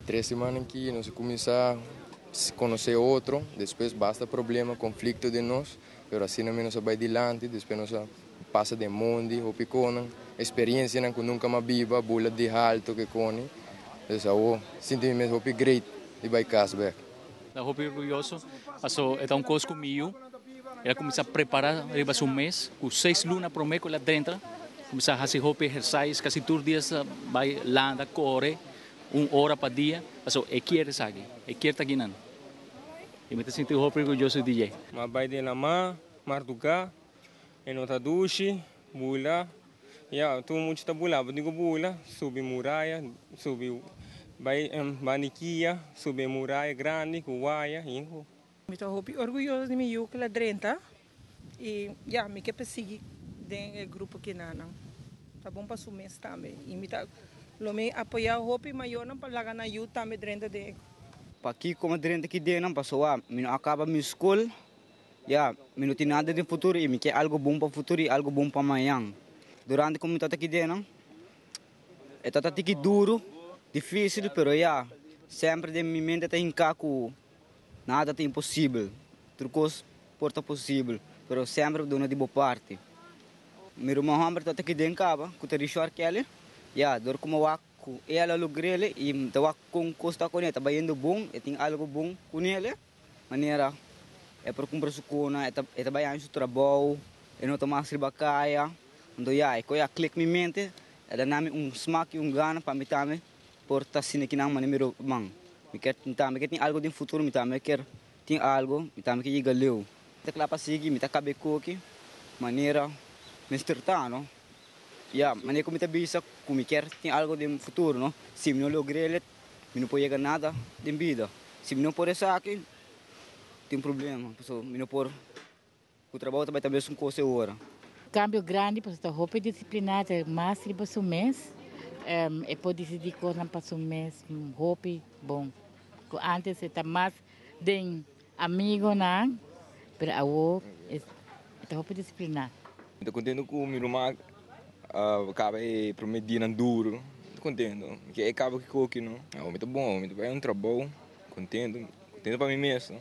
3 semanas que nós começamos a conhecer outro, depois basta problema, conflito de nós, mas assim nós vai adiante, depois nós passa de mundo, o picona, experiência que nunca mais viva, bula de alto que cone, então sinto-me mesmo great de vai casa back. Estou orgulhoso, é coisa comigo, ela começa a preparar, arriba mês, com 6 lunas por mês lá dentro, começa a fazer exercícios, quase todos os dias vai lá, corre, 1 hora por dia, então quer estar aqui não. E me sinto orgulhoso de DJ. Mas vai de lama, martuca, enota duche, bula, tu muito está bula, digo bula, subir muralha, subir vai baniquia, subir muralha grande, cuaia, inco. Estou orgulhoso de mim que lá dentro e me quer perseguir dentro do grupo que não. Tá bom para sumir também. E me tá me apoiar o hopi maior não para lá na ajuda também dentro de. Para aqui como dentro aqui dentro não passou acaba minha escola, não tem nada de futuro e me quer algo bom para o futuro e algo bom para amanhã. Durante como está aqui dentro, está aqui duro, difícil, mas sempre de minha mente tem caco, nada é impossível, tudo coisa porta possível, mas sempre dona de boa parte. Meu irmão está aqui dentro cava, com o território que ele, dor como ela logrele e então com costa com ele, está indo bom, e tem algo bom com ele, maneira é para comprar sucona, é trabalhar no trabalho, é não tomar sribacaia, então é clique minha mente, é dar smack e gana para me também, por estar assim aqui na maneira man, me quer também que tem algo de futuro, me também quer tem algo, me também que chega leu, tá lá para seguir, me tá cabe coque, maneira me estertar, não? Maneira como está bisa, como quer tem algo de futuro, não? Se não logrei, não pode chegar nada de vida. Se não pode sair aqui, tem problema, pessoal. Não pode. O trabalho também é uma coisa agora. Cambio grande, porque estou roupa disciplinada, mais de um mês. E pode decidir coisas para um mês, roupa bom. Antes está mais de amigo, não? Mas agora estou roupa disciplinada. Estou contente com o meu irmão. Acaba prometindo duro, contente, que acaba que coque não, muito bom, muito bem, um trabalho, contente para mim mesmo.